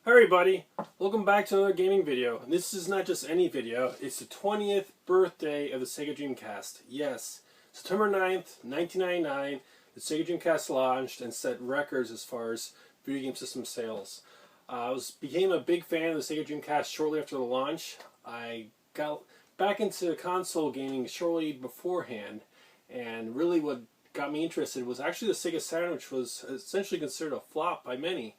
Hi everybody, welcome back to another gaming video. This is not just any video, it's the 20th birthday of the Sega Dreamcast. Yes, September 9th, 1999, the Sega Dreamcast launched and set records as far as video game system sales. I became a big fan of the Sega Dreamcast shortly after the launch. I got back into console gaming shortly beforehand, and really what got me interested was actually the Sega Saturn, which was essentially considered a flop by many.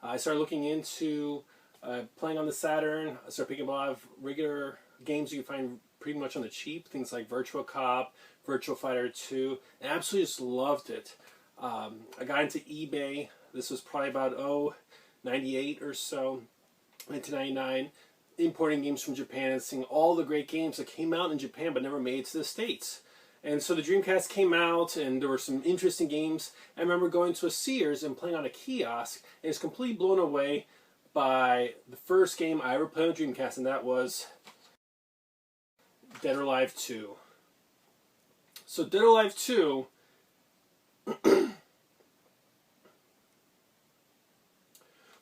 I started looking into playing on the Saturn. I started picking up a lot of regular games you can find pretty much on the cheap, things like Virtua Cop, Virtua Fighter 2, and I absolutely just loved it. I got into eBay. This was probably about 98 or so, 1999, importing games from Japan and seeing all the great games that came out in Japan but never made it to the States. And so the Dreamcast came out, and there were some interesting games. I remember going to a Sears and playing on a kiosk, and I was completely blown away by the first game I ever played on Dreamcast, and that was Dead or Alive 2. So Dead or Alive 2...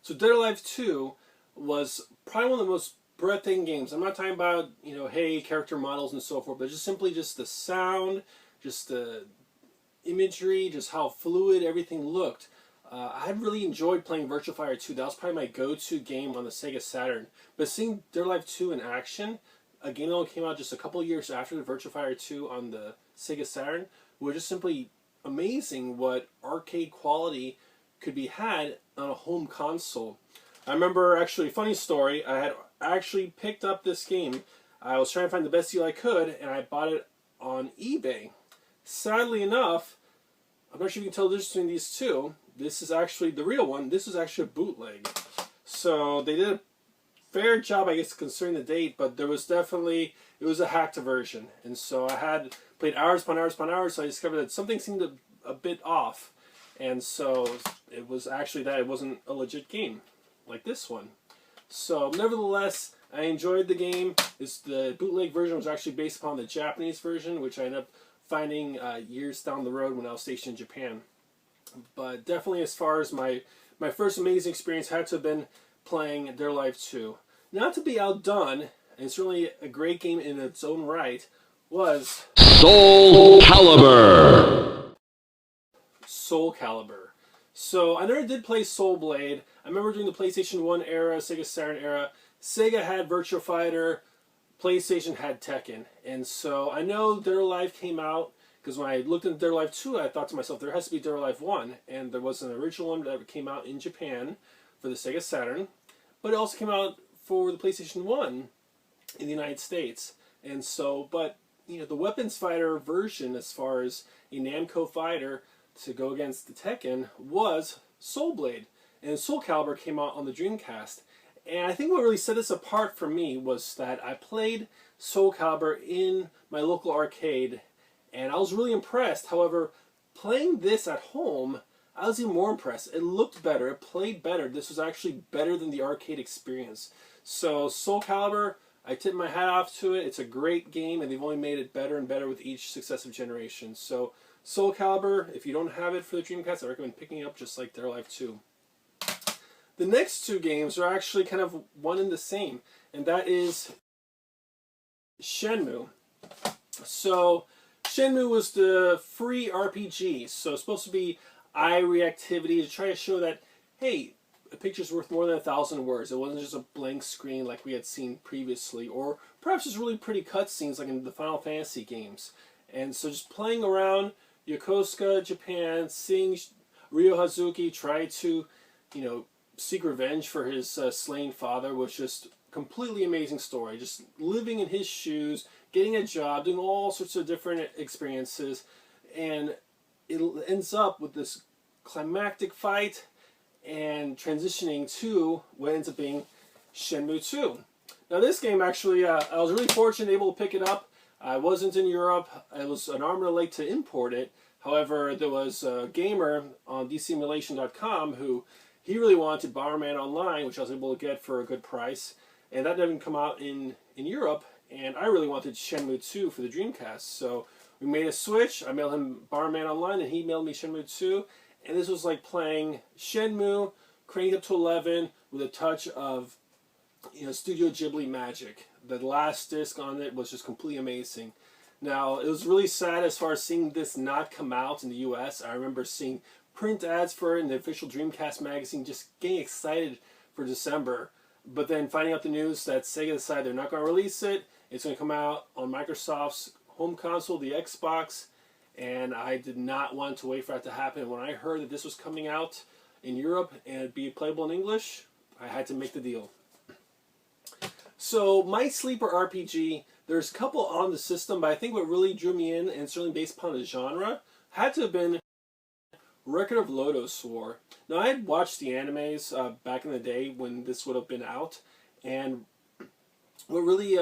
So Dead or Alive 2 was probably one of the most breathtaking games. I'm not talking about, hey, character models and so forth, but just simply just the sound, just the imagery, just how fluid everything looked. I really enjoyed playing Virtua Fighter 2. That was probably my go-to game on the Sega Saturn. But seeing Dead or Alive 2 in action, a game that only came out just a couple of years after the Virtua Fighter 2 on the Sega Saturn, was just simply amazing what arcade quality could be had on a home console. I remember, actually, funny story, I had actually picked up this game. I was trying to find the best deal I could, and I bought it on eBay. Sadly enough, I'm not sure if you can tell the difference between these two. This is actually the real one. This is actually a bootleg. So they did a fair job, I guess, considering the date, but there was definitely, it was a hacked version. And so I had played hours upon hours upon hours, so I discovered that something seemed a bit off. And so it was actually that it wasn't a legit game like this one. So nevertheless, I enjoyed the game. The bootleg version was actually based upon the Japanese version, which I ended up finding years down the road when I was stationed in Japan. But definitely, as far as my first amazing experience had to have been playing Dead or Alive 2. Not to be outdone, and certainly a great game in its own right, was Soul Calibur. Soul Calibur. So I never did play Soul Blade. I remember during the PlayStation 1 era, Sega Saturn era, Sega had Virtua Fighter, PlayStation had Tekken. And so I know Dead or Alive came out, because when I looked at Dead or Alive 2, I thought to myself, there has to be Dead or Alive 1. And there was an original one that came out in Japan for the Sega Saturn, but it also came out for the PlayStation 1 in the United States. And so, but, the weapons fighter version, as far as a Namco fighter to go against the Tekken, was Soul Blade. And Soul Calibur came out on the Dreamcast. And I think what really set this apart for me was that I played Soul Calibur in my local arcade, and I was really impressed. However, playing this at home, I was even more impressed. It looked better, it played better. This was actually better than the arcade experience. So Soul Calibur, I tip my hat off to it. It's a great game, and they've only made it better and better with each successive generation. So Soul Calibur, if you don't have it for the Dreamcast, I recommend picking it up, just like Dead or Alive 2. The next two games are actually kind of one and the same, and that is Shenmue. So Shenmue was the free RPG, so it's supposed to be eye reactivity to try to show that, hey, a picture's worth more than 1,000 words. It wasn't just a blank screen like we had seen previously, or perhaps just really pretty cutscenes like in the Final Fantasy games. And so just playing around Yokosuka, Japan, seeing Ryo Hazuki try to, seek revenge for his slain father was just completely amazing story. Just living in his shoes, getting a job, doing all sorts of different experiences, and it ends up with this climactic fight and transitioning to what ends up being Shenmue 2. Now this game actually, I was really fortunate able to pick it up. I wasn't in Europe. It was an arm and a leg to import it. However, there was a gamer on dsimulation.com who he really wanted Bomberman Online, which I was able to get for a good price. And that didn't come out in Europe. And I really wanted Shenmue 2 for the Dreamcast. So we made a switch. I mailed him Bomberman Online, and he mailed me Shenmue 2. And this was like playing Shenmue, cranked up to 11, with a touch of Studio Ghibli magic. The last disc on it was just completely amazing. Now, it was really sad as far as seeing this not come out in the US. I remember seeing print ads for it in the official Dreamcast magazine, just getting excited for December. But then finding out the news that Sega decided they're not going to release it. It's going to come out on Microsoft's home console, the Xbox, and I did not want to wait for that to happen. When I heard that this was coming out in Europe and it'd be playable in English, I had to make the deal. So, my sleeper RPG, there's a couple on the system, but I think what really drew me in, and certainly based upon the genre, had to have been Record of Lotus War. Now, I had watched the animes back in the day when this would have been out, and what really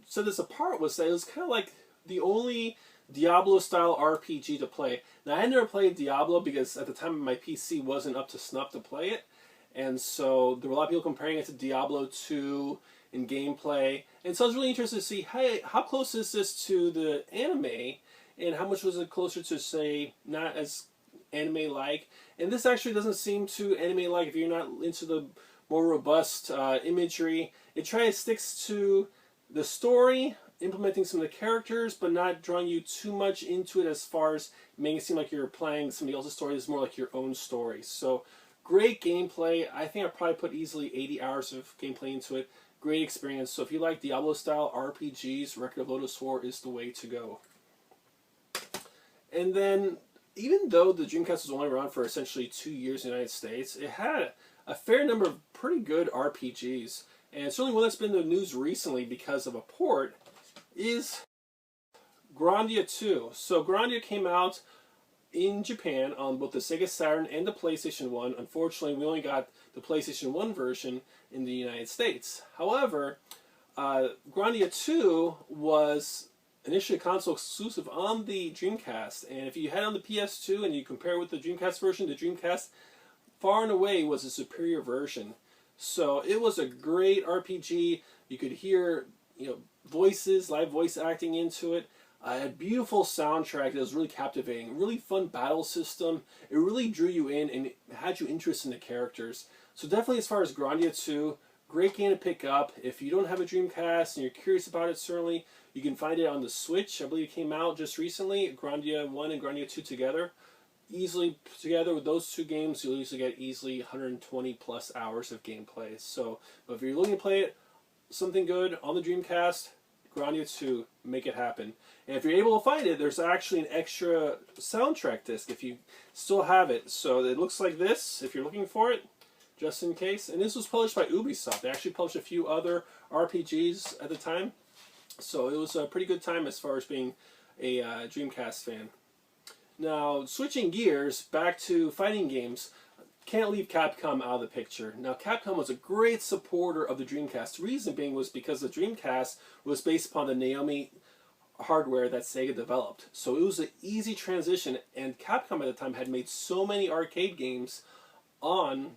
set this apart was that it was kind of like the only Diablo-style RPG to play. Now, I had never played Diablo because at the time my PC wasn't up to snuff to play it, and so there were a lot of people comparing it to Diablo 2 in gameplay, and so I was really interested to see, hey, how close is this to the anime, and how much was it closer to, say, not as anime-like. And this actually doesn't seem too anime-like if you're not into the more robust imagery. It tries to stick to the story, implementing some of the characters, but not drawing you too much into it as far as making it seem like you're playing somebody else's story. It's more like your own story. So, great gameplay. I think I probably put easily 80 hours of gameplay into it. Great experience. So if you like Diablo-style RPGs, Record of Lotus War is the way to go. And then, even though the Dreamcast was only around for essentially 2 years in the United States, it had a fair number of pretty good RPGs. And certainly one that's been in the news recently because of a port is Grandia 2. So Grandia came out in Japan on both the Sega Saturn and the PlayStation 1. Unfortunately, we only got the PlayStation 1 version in the United States. However, Grandia 2 was initially console exclusive on the Dreamcast, and if you had on the PS2 and you compare it with the Dreamcast version, the Dreamcast far and away was a superior version. So it was a great RPG. You could hear, voices, live voice acting into it. A beautiful soundtrack that was really captivating. Really fun battle system. It really drew you in and had you interested in the characters. So definitely as far as Grandia 2, great game to pick up. If you don't have a Dreamcast and you're curious about it, certainly you can find it on the Switch. I believe it came out just recently. Grandia 1 and Grandia 2 together. Easily together with those two games, you'll usually get easily 120 plus hours of gameplay. So, but if you're looking to play it, something good on the Dreamcast, Grandia 2, make it happen. And if you're able to find it, there's actually an extra soundtrack disc if you still have it. So it looks like this, if you're looking for it, just in case. And this was published by Ubisoft. They actually published a few other RPGs at the time. So it was a pretty good time as far as being a Dreamcast fan. Now, switching gears back to fighting games, can't leave Capcom out of the picture. Now, Capcom was a great supporter of the Dreamcast. The reason being was because the Dreamcast was based upon the Naomi hardware that Sega developed. So it was an easy transition, and Capcom at the time had made so many arcade games on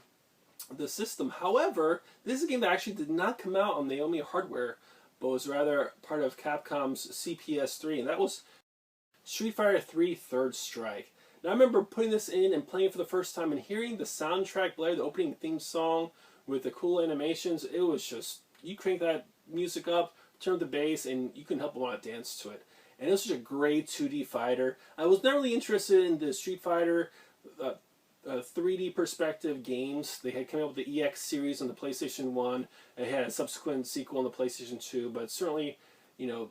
the system. However, this is a game that actually did not come out on Naomi hardware, but was rather part of Capcom's CPS3, and that was Street Fighter 3 Third Strike. Now I remember putting this in and playing it for the first time and hearing the soundtrack blare, the opening theme song with the cool animations. It was just, you crank that music up, turn up the bass, and you couldn't help but want to dance to it. And it was just a great 2D fighter. I was not really interested in the Street Fighter 3D perspective games. They had come out with the EX series on the PlayStation 1. It had a subsequent sequel on the PlayStation 2, but certainly,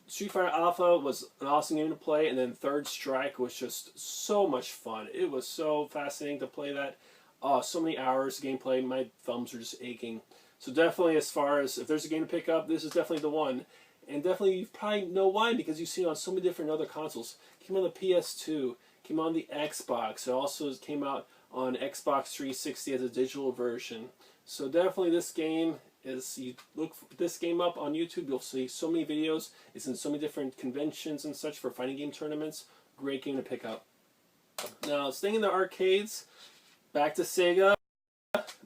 Street Fighter Alpha was an awesome game to play, and then Third Strike was just so much fun. It was so fascinating to play that. So many hours of gameplay, my thumbs are just aching. So definitely, as far as if there's a game to pick up, this is definitely the one. And definitely, you probably know why, because you've seen it on so many different other consoles. It came on the PS2, came on the Xbox. It also came out on Xbox 360 as a digital version. So definitely this game is, you look this game up on YouTube, you'll see so many videos. It's in so many different conventions and such for fighting game tournaments. Great game to pick up. Now, staying in the arcades, back to Sega,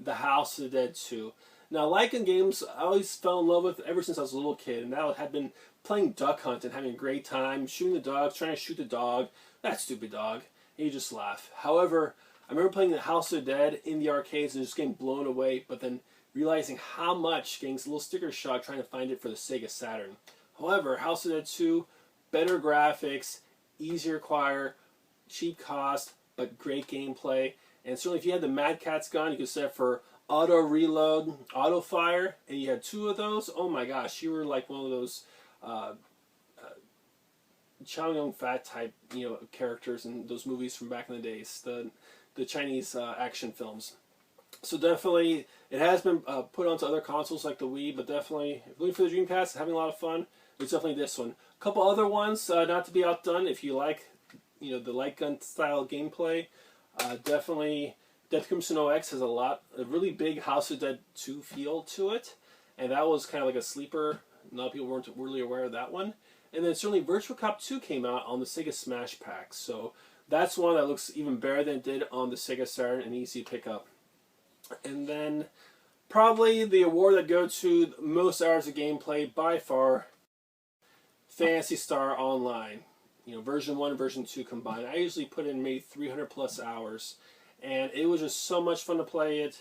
The House of the Dead 2. Now, like in games, I always fell in love with ever since I was a little kid, and now I had been playing Duck Hunt and having a great time, shooting the dogs, trying to shoot the dog, that stupid dog, and you just laugh. However, I remember playing The House of the Dead in the arcades and just getting blown away, but then realizing how much getting a little sticker shock trying to find it for the Sega Saturn. However, House of the Dead 2, better graphics, easier to acquire, cheap cost, but great gameplay. And certainly if you had the Mad Catz gun, you could set it for auto reload, auto fire, and you had 2 of those. Oh my gosh, you were like one of those Chow Yun Fat type, characters in those movies from back in the days, the Chinese action films. So definitely, it has been put onto other consoles like the Wii, but definitely, looking for the Dreamcast, having a lot of fun. It's definitely this one. A couple other ones, not to be outdone, if you like, the light gun style gameplay. Definitely, Death Crimson OX has a really big House of Dead 2 feel to it, and that was kind of like a sleeper. A lot of people weren't really aware of that one. And then certainly Virtual Cop 2 came out on the Sega Smash Pack, so that's one that looks even better than it did on the Sega Saturn and easy to pick up. And then probably the award that goes to most hours of gameplay by far, Phantasy Star Online. Version 1 and version 2 combined. I usually put in maybe 300 plus hours, and it was just so much fun to play it.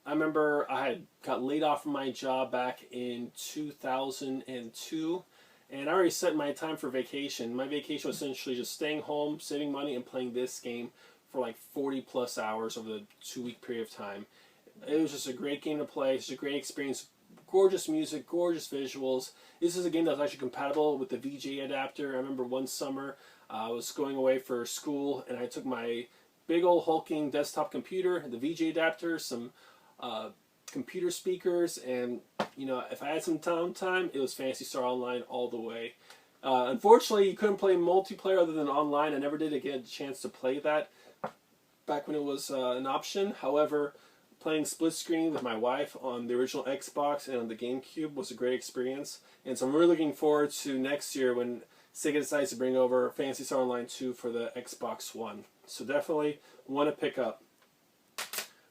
I remember I had got laid off from my job back in 2002, and I already set my time for vacation. My vacation was essentially just staying home, saving money, and playing this game for like 40 plus hours over the 2-week period of time. It was just a great game to play. It's a great experience. Gorgeous music, gorgeous visuals. This is a game that was actually compatible with the VGA adapter. I remember one summer I was going away for school, and I took my big old hulking desktop computer, the VGA adapter, some computer speakers, and if I had some time, it was Phantasy Star Online all the way. Unfortunately, you couldn't play multiplayer other than online. I never did get a chance to play that back when it was an option. However, playing split screen with my wife on the original Xbox and on the GameCube was a great experience. And so I'm really looking forward to next year when Sega decides to bring over Phantasy Star Online 2 for the Xbox One. So definitely want to pick up.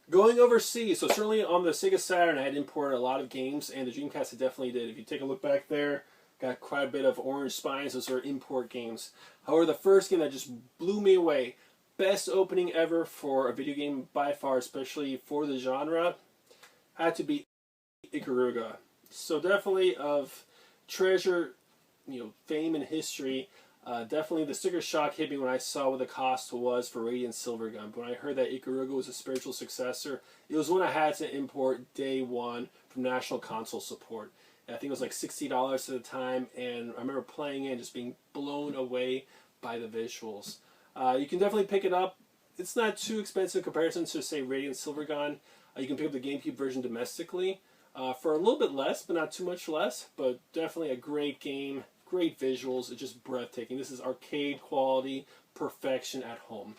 Going overseas, so certainly on the Sega Saturn I had imported a lot of games, and the Dreamcast I definitely did. If you take a look back there, got quite a bit of orange spines. Those are import games. However, the first game that just blew me away, best opening ever for a video game by far, especially for the genre, had to be Ikaruga. So definitely of treasure, fame and history. Definitely the sticker shock hit me when I saw what the cost was for Radiant Silvergun. But when I heard that Ikaruga was a spiritual successor, it was one I had to import day one from National Console Support. And I think it was like $60 at the time, and I remember playing it and just being blown away by the visuals. You can definitely pick it up. It's not too expensive in comparison to, say, Radiant Silvergun. You can pick up the GameCube version domestically for a little bit less, but not too much less. But definitely a great game, great visuals. It's just breathtaking. This is arcade quality, perfection at home.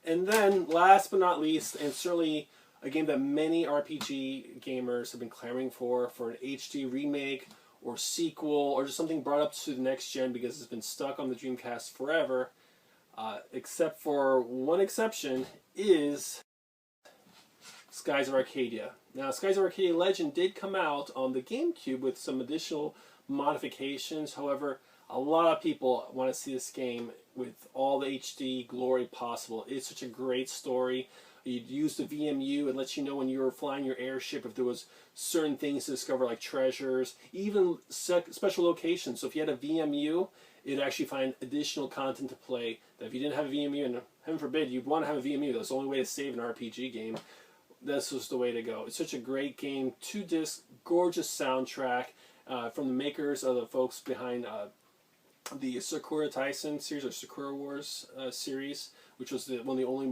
And then, last but not least, and certainly a game that many RPG gamers have been clamoring for an HD remake or sequel or just something brought up to the next gen because it's been stuck on the Dreamcast forever. Except for one exception, is Skies of Arcadia. Now, Skies of Arcadia Legend did come out on the GameCube with some additional modifications. However, a lot of people want to see this game with all the HD glory possible. It's such a great story. You'd use the VMU. It lets you know when you were flying your airship if there was certain things to discover, like treasures, even special locations. So if you had a VMU, it'd actually find additional content to play that if you didn't have a VMU, and heaven forbid you'd want to have a VMU, that's the only way to save an RPG game, this was the way to go. It's such a great game, 2-disc, gorgeous soundtrack from the makers of the folks behind the Sakura Taisen series, or Sakura Wars series, which was one of the only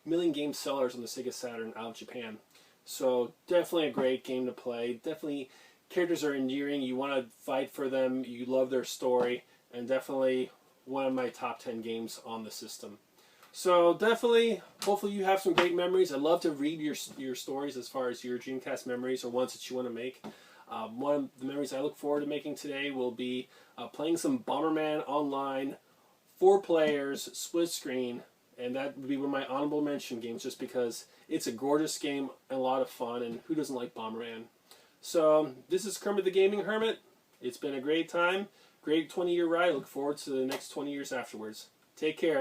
million game sellers on the Sega Saturn out of Japan. So definitely a great game to play. Definitely characters are endearing. You want to fight for them. You love their story. And definitely one of my top 10 games on the system. So definitely, hopefully you have some great memories. I'd love to read your stories as far as your Dreamcast memories or ones that you want to make. One of the memories I look forward to making today will be playing some Bomberman Online, 4 players, split screen. And that would be one of my honorable mention games just because it's a gorgeous game and a lot of fun, and who doesn't like Bomberman? So this is Kermit the Gaming Hermit. It's been a great time, great 20-year ride. I look forward to the next 20 years afterwards. Take care.